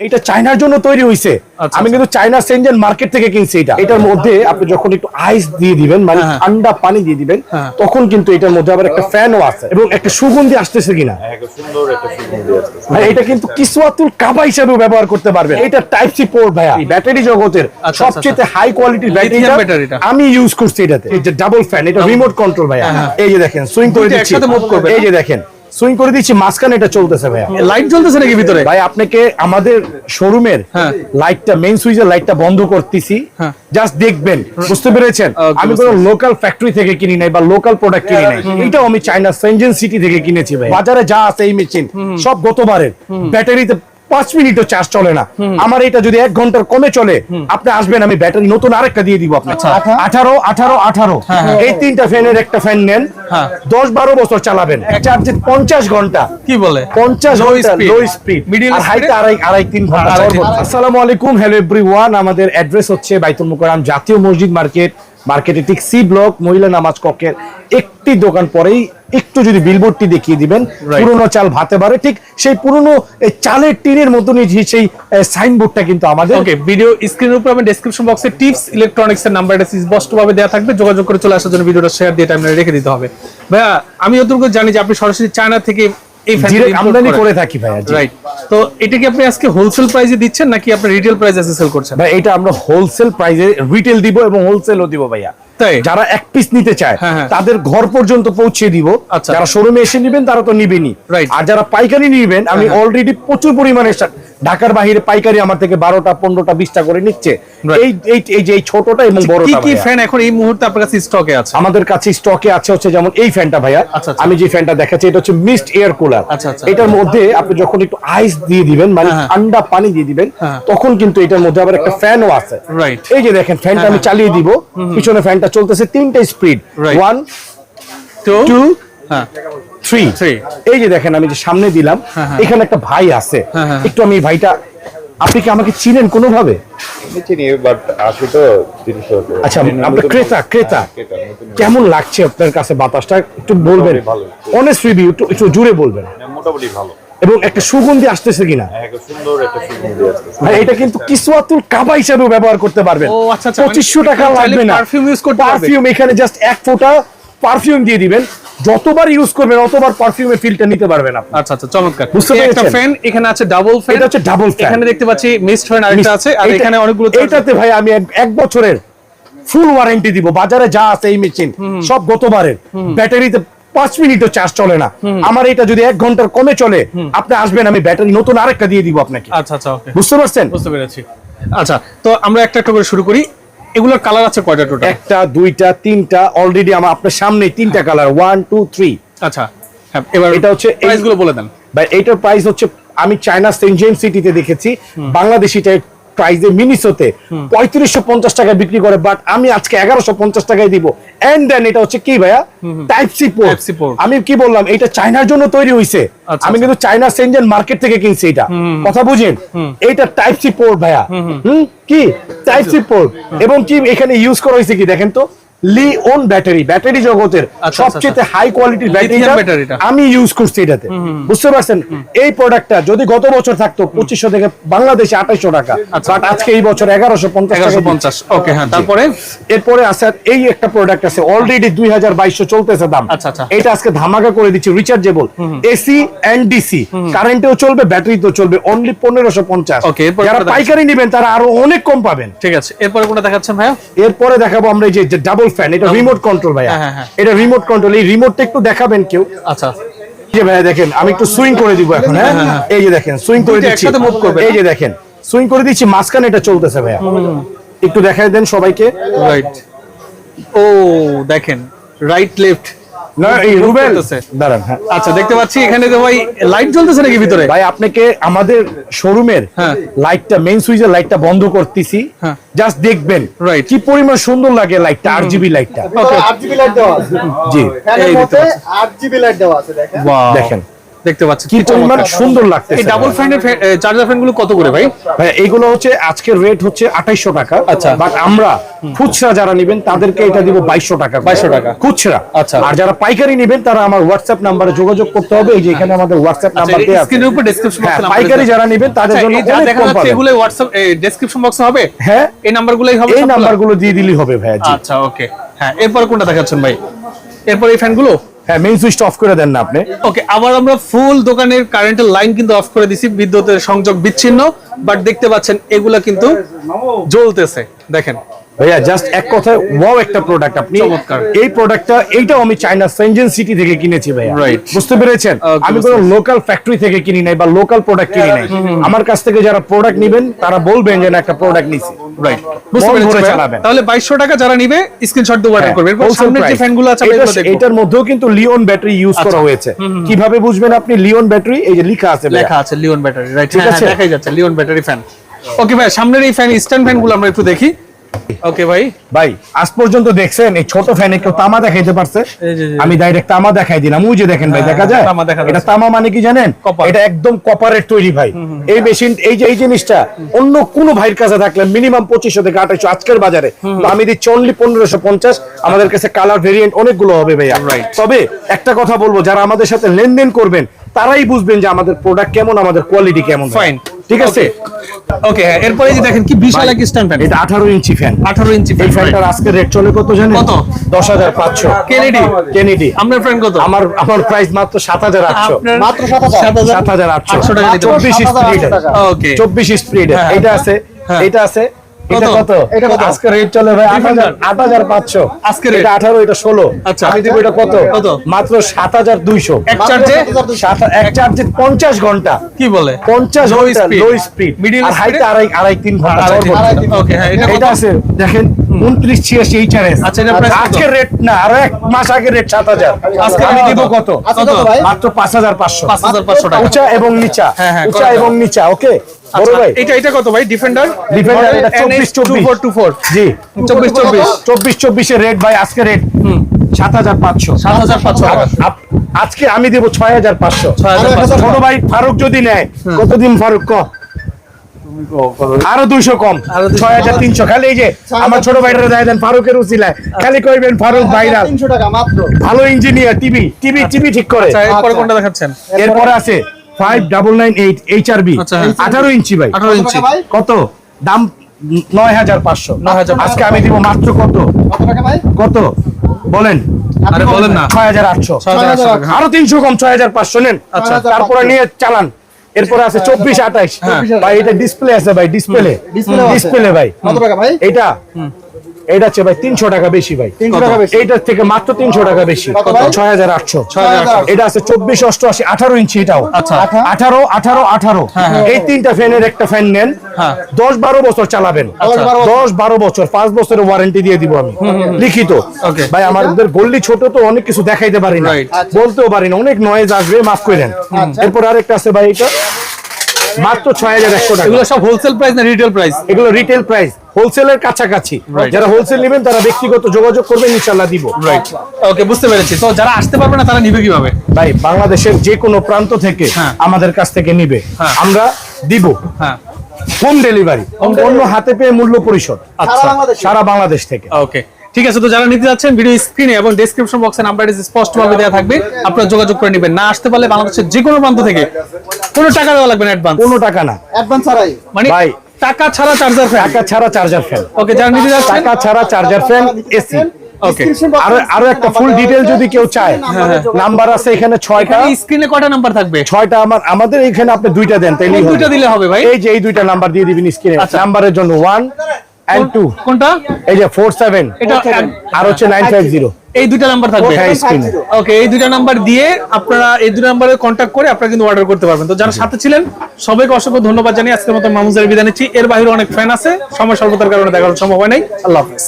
এটা চায়নার জন্য তৈরি হইছে। আমি কিন্তু চায়না সেনজেন মার্কেট থেকে কিনছি এটা। এটার মধ্যে আপনি যখন একটু আইস দিয়ে দিবেন, মানে ঠান্ডা পানি দিয়ে দিবেন, তখন কিন্তু এটার মধ্যে আবার একটা ফ্যানও আছে এবং একটা সুগন্ধি আসতেছে কিনা, সুন্দর একটা সুগন্ধি আসতেছে। আর এটা কিন্তু কিসওয়াতুল কাবা হিসেবেও ব্যবহার করতে পারবেন। এটা টাইপ সি পোর্ট ভাইয়া, ব্যাটারি জগতের সবচেয়ে হাই কোয়ালিটির ব্যাটারি আমি ইউজ করছি এটাতে। এই যে ডাবল ফ্যান, এটা রিমোট কন্ট্রোল ভাইয়া। এই যে দেখেন সুইং করে দিচ্ছি, এই যে দেখেন সুইং করে দিচ্ছি, মাঝখানে এটা চলতেছে ভাইয়া। লাইট জ্বলতেছে নাকি ভিতরে? ভাই আপনাকে আমাদের শোরুমের লাইটটা, মেইন সুইচের লাইটটা বন্ধ করতেছি, জাস্ট দেখবেন, বুঝতে পেরেছেন? আমি কোনো লোকাল ফ্যাক্টরি থেকে কিনি নাই বা লোকাল প্রোডাক্ট কিনি নাই, এটাও আমি চায়না সেনজেন সিটি থেকে কিনেছি ভাই। বাজারে যা আছে এই মেশিন সব গতবারের। ব্যাটারিতে 5 মিনিটও চার্জ চলে না। আমার এটা যদি 1 ঘন্টার কমে চলে, আপনি আসবেন, আমি ব্যাটারি নতুন আরেকটা দিয়ে দিব আপনাকে। 18 এই 3টা ফ্যানের একটা ফ্যান নেন, 10-12 বছর চালাবেন। চার্জে 50 ঘন্টা। কি বলে? 50 ঘন্টা লো স্পিড, মিডল হাইতে 2.5-3 ঘন্টা। আসসালামু আলাইকুম, হ্যালো এভরিওয়ান। আমাদের অ্যাড্রেস হচ্ছে বাইতুল মুকাররম জাতীয় মসজিদ মার্কেট, মার্কেটে ঠিক সি ব্লক, মহিলা নামাজ কক্ষের একটি দোকান পরেই একটু যদি বিলবোর্ডটি দেখিয়ে দিবেন, পুরনো চাল ভাতে বাড়ে, ঠিক সেই পুরনো চালের টিনের মতনই সেই সাইনবোর্ডটা কিন্তু আমাদের। ওকে, ভিডিও স্ক্রিনের উপর আমি ডেসক্রিপশন বক্সে টিপস ইলেকট্রনিক্স এর নাম্বারটা স্পষ্টভাবে দেওয়া থাকবে, যোগাযোগ করে চলে আসার জন্য ভিডিওটা শেয়ার দিয়ে টাইমলাইনে রেখে দিতে হবে। ভাইয়া আমি যতটুকু জানি যে আপনি সরাসরি চায়না থেকে এই ফ্যান আমদানি করে থাকি ভাইয়া। রাইট, তো এটা কি আপনি আজকে হোলসেল প্রাইসে দিচ্ছেন নাকি আপনি রিটেল প্রাইসে সেল করছেন? ভাই এটা আমরা হোলসেল প্রাইসে রিটেল দিব এবং হোলসেলও দিব ভাইয়া। যারা এক পিস নিতে চায় তাদের ঘর পর্যন্ত পৌঁছে দিব। যারা শোরুমে এসে নেবেন তারা তো নিবেনই, আর যারা পাইকারি নিবেন, আমি অলরেডি প্রচুর পরিমাণে ঢাকার বাইরে পাইকারি আমার থেকে 12টা 15টা 20টা করে নিচ্ছে। এই যে ছোটটা এবং বড়টা। কি কি ফ্যান এখন এই মুহূর্তে আপনার কাছে স্টকে আছে? আমাদের কাছে স্টকে আছে হচ্ছে যেমন এই ফ্যানটা ভাইয়া। আমি যে ফ্যানটা দেখাচ্ছি এটা হচ্ছে মিস্ট এয়ার কুলার। এটার মধ্যে আপনি যখন একটু আইস দিয়ে দিবেন, মানে ঠান্ডা পানি দিয়ে দিবেন, তখন কিন্তু এটার মধ্যে আবার একটা ফ্যানও আছে। এই যে দেখেন ফ্যানটা আমি চালিয়ে দিব, পিছনে ফ্যানটা চলতেছে 3টা স্পিড, 1 2 3। এই যে দেখেন আমি যে সামনে দিলাম, এখানে একটা ভাই আছে, একটু আমি ভাইটা, আপনি কি আমাকে চিনেন কোনো ভাবে? আচ্ছা, আপনার ক্রেতা কেমন লাগছে আপনার কাছে বাতাসটা একটু বলবেন, অনেস্ট রিভিউ একটু জুড়ে বলবেন। মোটামুটি ভালো এবং একটা সুগন্ধি আসতেছে কিনা, সুন্দর একটা সুগন্ধি আসতেছে। ভাই এটা কিন্তু কিসওয়াতুল কাবা হিসেবেও ব্যবহার করতে পারবেন। 2500 টাকা লাগবে না, পারফিউম ইউজ করতে পারবেন। পারফিউম এখানে জাস্ট 1 ফোঁটা পারফিউম দিয়ে দিবেন, যতবার ইউজ করবেন ততবার পারফিউমের ফিলটা নিতে পারবেন আপনি। আচ্ছা আচ্ছা, চমৎকার। বুঝতে পেরেছেন? একটা ফ্যান এখানে আছে, ডাবল ফ্যান। এটা হচ্ছে ডাবল ফ্যান। এখানে দেখতে পাচ্ছি মিস্ট ফ্যান আরেকটা আছে, আর এখানে অনেকগুলো। এটাতে ভাই আমি 1 বছরের ফুল ওয়ারেন্টি দিব। বাজারে যা আছে এই মেশিন সব গতবারের। ব্যাটারিতে 5 মিনিটও চার্জ চলে না। আমার এটা যদি 1 ঘন্টার কমে চলে, আপনি আসবেন, আমি ব্যাটারি নতুন আরেকটা দিয়ে দিব আপনাকে। আচ্ছা আচ্ছা, ওকে, বুঝতে পারছেন? বুঝতে পেরেছি। আচ্ছা, তো আমরা একটা একটা করে শুরু করি। এগুলোর কালার আছে কয়টা টোটাল? 1টা 2টা 3টা, অলরেডি আমার আপনার সামনে 3টা কালার, 1 2 3। আচ্ছা, হ্যাঁ, এবার এটা হচ্ছে প্রাইস গুলো বলে দেন ভাই। এটার প্রাইস হচ্ছে, আমি চায়না সেনজেন সিটিতে দেখেছি, বাংলাদেশিটা প্রাইসে মিনিসোতে 3550 টাকায় বিক্রি করে, বাট আমি আজকে 1150 টাকায় দিব। এন্ড দেন এটা হচ্ছে কি ভাইয়া, টাইপ সি পোর্ট। আমি কি বললাম, এটা চায়নার জন্য তৈরি হইছে। আমি কিন্তু চায়না সেনজেন মার্কেট থেকে কিনছি এটা, কথা বুঝেন? এটা টাইপ সি পোর্ট ভাইয়া। কি টাইপ সি পোর্ট, এবং কি এখানে ইউজ করা হয়েছে কি দেখেন তো, লিওন ব্যাটারি জগতের সবচেয়ে হাই কোয়ালিটির ব্যাটারিটা আমি ইউজ করছি এটাতে। বুঝতে পারছেন? এই প্রোডাক্টটা যদি গত বছর থাকতো 2500 থেকে বাংলাদেশে 2800 টাকা, বাট আজকে এই বছর 1150। ওকে, হ্যাঁ, তারপরে এরপরে আছে এই একটা প্রোডাক্ট আছে, অলরেডি 2200 চলতেছে দাম। এটা আজকে ধামাকা করে দিচ্ছি, রিচার্জেবল, এসি এন্ড ডিসি, কারেন্টেও চলবে, ব্যাটারিতেও চলবে, অনলি 1550। যারা পাইকারি নেবেন তারা আরো অনেক কম পাবেন। ঠিক আছে, এরপরে কোনটা দেখাচ্ছেন ভাইয়া? এরপরে দেখাবো আমরা এই যে ডাবল ফ্যান, এটা রিমোট কন্ট্রোল ভাইয়া। এটা রিমোট কন্ট্রোল, এই রিমোটটা একটু দেখাবেন কেউ? আচ্ছা, এই যে ভাইয়া দেখেন, আমি একটু সুইং করে দিব এখন। হ্যাঁ, এই যে দেখেন সুইং করে দিচ্ছি, একসাথে মুভ করবে। এই যে দেখেন সুইং করে দিচ্ছি, মাঝখানে এটা চলতেছে ভাইয়া। একটু দেখাই দেন সবাইকে। রাইট, ও দেখেন, রাইট লেফট না, এই রুবেল দাঁড়ান। হ্যাঁ, আচ্ছা, দেখতে পাচ্ছি এখানে তো ভাই লাইট জ্বলতেছে নাকি ভিতরে? ভাই আপনাকে আমাদের শোরুমের লাইটটা, মেইন সুইচের লাইটটা বন্ধ করতেছি, জাস্ট দেখবেন কি পরিমাণ সুন্দর লাগে লাইটটা। আরজিবি লাইটটা, আরজিবি লাইট দেওয়া আছে। জি, এর মধ্যে আরজিবি লাইট দেওয়া আছে, দেখেন। দেখেন দেখতে পাচ্ছেন কি পরিমাণ সুন্দর লাগতেছে। এই ডাবল ফ্যানের চার্জার ফ্যান গুলো কত করে ভাই? ভাই এইগুলো হচ্ছে আজকের রেট হচ্ছে 2800 টাকা। আচ্ছা। বাট আমরা খুচরা যারা নেবেন তাদেরকে এটা দিব 2200 টাকা। 2200 টাকা খুচরা। আচ্ছা। আর যারা পাইকারি নেবেন তারা আমার হোয়াটসঅ্যাপ নাম্বারে যোগাযোগ করতে হবে। এই যে এখানে আমাদের হোয়াটসঅ্যাপ নাম্বার দেয়া আছে। স্ক্রিনের উপর ডেসক্রিপশন বক্সে নাম্বার পাইকারি যারা নেবেন তাদের জন্য যা অনেক দেখা কম যাচ্ছে পাবেন। এগুলো হোয়াটসঅ্যাপ ডেসক্রিপশন বক্সে হবে। হ্যাঁ, এই নাম্বারগুলোই হবে এই সবগুলো? নাম্বারগুলো দিয়ে দিলেই হবে ভাইয়া। জি। আচ্ছা ওকে। হ্যাঁ, এরপর কোনটা দেখাচ্ছেন ভাই? এরপর এই ফ্যানগুলো? হ্যাঁ, মেইন সুইচটা অফ করে দেন না আপনি। ওকে, আবার আমরা ফুল দোকানের কারেন্টের লাইন কিন্তু অফ করে দিছি, বিদ্যুতের সংযোগ বিচ্ছিন্ন, বাট দেখতে পাচ্ছেন এগুলা কিন্তু জ্বলতেছে। দেখেন ভাইয়া জাস্ট এক কথায় ওয়াও একটা প্রোডাক্ট। আপনি চমৎকার। এই প্রোডাক্টটা এইটাও আমি চায়না সেনজেন সিটি থেকে কিনেছি ভাইয়া। Right. বুঝতে পেরেছেন? Okay, আমি কোনো লোকাল ফ্যাক্টরি থেকে কিনি নাই বা লোকাল প্রোডাক্ট কিনি নাই। আমার কাছ থেকে যারা প্রোডাক্ট নেবেন তারা বলবেন যে না একটা প্রোডাক্ট নিছি। রাইট, বুঝতে মন পেরেছি ভরে ভাইয়া। চালাবেন। তাহলে 2200 টাকা যারা নিবে স্ক্রিনশট দিয়ে অর্ডার করবে। এরপর Wholesale সামনের যে price। ফ্যানগুলো আছে আমরা এগুলো দেখব। এটার মধ্যেও কিন্তু লিওন ব্যাটারি ইউজ করা হয়েছে। কিভাবে বুঝবেন আপনি লিওন ব্যাটারি? এই যে লেখা আছে ভাইয়া। লেখা আছে লিওন ব্যাটারি, রাইট? ঠিক হ্যাঁ, আছে। দেখাই যাচ্ছে লিওন ব্যাটারি ফ্যান। ওকে ভাই, সামনের এই ফ্যান স্ট্যান্ড ফ্যানগুলো আমরা একটু দেখি। ওকে ভাই, ভাই আজ পর্যন্ত দেখছেন এই ছোট ফ্যানে কেউ তামা দেখাইতে পারছে? এই যে, আমি ডাইরেক্ট তামা দেখাই দিলাম। ওই যে দেখেন ভাই, হ্যাঁ, দেখা যায়? তামা দেখা এটা যাচ্ছে। তামা মানে কি জানেন? কপার। এটা একদম কপারের তৈরি ভাই। এই মেশিন এই জিনিসটা অন্য কোন ভাইয়ের কাছে থাকলে মিনিমাম 2500 থেকে 2800 আজকের বাজারে, তো আমি দিচ্ছি অনলি 1550। আমাদের কাছে কালার ভেরিয়েন্ট অনেকগুলো হবে ভাইয়া। Right. তবে একটা কথা বলবো, যারা আমাদের সাথে লেনদেন করবেন তারাই বুঝবেন যে আমাদের প্রোডাক্ট কেমন, আমাদের কোয়ালিটি কেমন। Fine. ঠিক আছে। ওকে, হ্যাঁ, এরপরে যে দেখেন কি বিশাল এক স্ট্যান্ড ফ্যান। এটা 18 ইঞ্চি ফ্যান। 18 ইঞ্চি এই ফ্যান। ফ্যানটার আজকে রেট চলে কত জানেন? কত? 10500। কেনেডি। কেনেডি। আপনার ফ্যান কত? আমার প্রাইস মাত্র 7800। আপনার মাত্র 7000। 7800 টাকা নিতে হবে। 24 স্পিড। ওকে। 24 স্পিড। হ্যাঁ। এটা আছে, হ্যাঁ। এটা আছে। এটা কত? কত? এটা কত? আজকে রেট চলে ভাই Defender। 8500। আজকে rate? এটা 18, এটা 16। আচ্ছা। আমি দিব এটা কত? কত? মাত্র 7200। এক চার্জে? এক চার্জে 50 ঘন্টা। কি বলে? 50 Low ঘন্টা speed। Low speed. Middle আর হাইতে speed? আড়াই 3 ঘন্টা। ওকে, হ্যাঁ, এটা এটা কত? আছে দেখেন 2986 HRS। আচ্ছা, এটা price কত? আজকের রেট না, আরো এক মাস আগের রেট 7000। আজকে আমি কত? দিব কত? আজকে কত? কত ভাই? মাত্র 5500। 5500 টাকা। উঁচা এবং নিচা। হ্যাঁ, হ্যাঁ, উঁচা correct। এবং নিচা। ওকে বড় আচ্ছা, ভাই, এটা কত ভাই? ডিফেন্ডার। ডিফেন্ডার এটা 2424। জি 2424 এর রেট ভাই। আজকে রেট 7500। 7500 টাকা। আজকে আমি দেব 6500। 6500 ছোট ভাই ফারুক যদি নেয়, কতদিন ফারুক ক? আরো 200 কম। আরো 200 6300। খালি এই যে আমার ছোট ভাইটা দেয় দেন ফারুকের উসিলায়, খালি কইবেন ফারুক ভাইরাল 300 টাকা মাত্র। ভালো ইঞ্জিনিয়ার। টিভি ঠিক করে। আচ্ছা, এরপরে আচ্ছা। কোনটা দেখাচ্ছেন? এরপরে আছে 5998 HRB। আচ্ছা, হ্যাঁ। 18 ইঞ্চি ভাই। 18 ইঞ্চি। ভাই কত দাম? 9500। 9500। আজকে আমি দিব মাত্র কত? কত টাকা ভাই? কত বলেন? আরে বলেন না। 6800। 6800 টাকা। আরো 300 কম, 6500 নেন। আচ্ছা। তারপরে নিয়ে চালান। এরপর আছে 2428। হ্যাঁ। ভাই এটা ডিসপ্লে আছে ভাই, ডিসপ্লে Display আছে। ডিসপ্লে ভাই। কত টাকা ভাই? এটা এটা আছে ভাই 300 টাকা বেশি ভাই। 300 টাকা বেশি। এইটার থেকে মাত্র 300 টাকা বেশি। কত ভাই? 6800। 6800। এটা আছে 2488 18 ইঞ্চি। এটাও আচ্ছা। 18 এই তিনটা ফ্যানের একটা ফ্যান নেন, হ্যাঁ। 10-12 বছর চালাবেন। আচ্ছা। 10-12 বছর, 5 বছরের ওয়ারেন্টি দিয়ে দিব আমি লিখিত। ওকে। ভাই আমাদের গল্লি ছোট তো অনেক কিছু দেখাইতে পারি না, Right. বলতেও পারি না, অনেক নয়েজ আসবে, মাফ করেন। এরপর আরেকটা আছে ভাই, এটা মাত্র 6100 টাকা। এগুলো সব হোলসেল প্রাইস না রিটেল প্রাইস? এগুলো রিটেল প্রাইস, হোলসেলের কাছাকাছি। Right. যারা হোলসেল নেবেন তারা ব্যক্তিগত যোগাযোগ করবেন, ইনশাআল্লাহ দিব। রাইট, ওকে, বুঝতে পেরেছি। তো যারা আসতে পারবে না তারা নিবে কিভাবে? ভাই বাংলাদেশের যে কোনো প্রান্ত থেকে হ্যাঁ। আমাদের কাছ থেকে নিবে, হ্যাঁ। আমরা দিব হ্যাঁ, হোম ডেলিভারি, অন্য হাতে পেয়ে মূল্য পরিশোধ আচ্ছা, সারা বাংলাদেশ থেকে। ওকে, ঠিক আছে। তো যারা নিতে যাচ্ছেন ভিডিও স্ক্রিনে এবং ডেসক্রিপশন বক্সে নাম্বারটি স্পষ্টভাবে দেওয়া থাকবে, আপনারা যোগাযোগ করে নেবেন। না আসতে পারলে বাংলাদেশের যে কোনো প্রান্ত থেকে কোনো টাকা দেওয়া লাগবে না, অ্যাডভান্স। কোনো টাকা না অ্যাডভান্স ছাড়াই। মানে ভাই, টাকা ছাড়া চার্জার ফ্যান। টাকা ছাড়া চার্জার ফ্যান। ওকে, যারা নিতে যাচ্ছেন টাকা ছাড়া চার্জার ফ্যান, এসি। ওকে, আরো একটা ফুল ডিটেল যদি কেউ চায়, নাম্বার আছে এখানে 6টা। স্ক্রিনে কয়টা নাম্বার থাকবে? 6টা। আমাদের এখানে আপনি 2টা দেন, তাইলেই হবে। 2টা দিলে হবে ভাই। এই যে এই 2টা নাম্বার দিয়ে দিবেন স্ক্রিনে। আচ্ছা। নাম্বারের জন্য 1 and 2। কোনটা? এই যে 47, এটা আর হচ্ছে 950। এই 2টা নাম্বার থাকবে। হ্যাঁ, স্ক্রিনে। ওকে, এই 2টা নাম্বার দিয়ে আপনারা এই 2টা নাম্বারে কন্ট্যাক্ট করে আপনারা কিন্তু অর্ডার করতে পারবেন। তো যারা সাথে ছিলেন সবাইকে অসংখ্য ধন্যবাদ জানিয়ে আজকের মতো মামুজারের বিদায় নিচ্ছি। এর বাইরে অনেক ফ্যান আছে, সময় স্বল্পতার কারণে দেখার সম্ভব হয় নাই। আল্লাহ হাফেজ।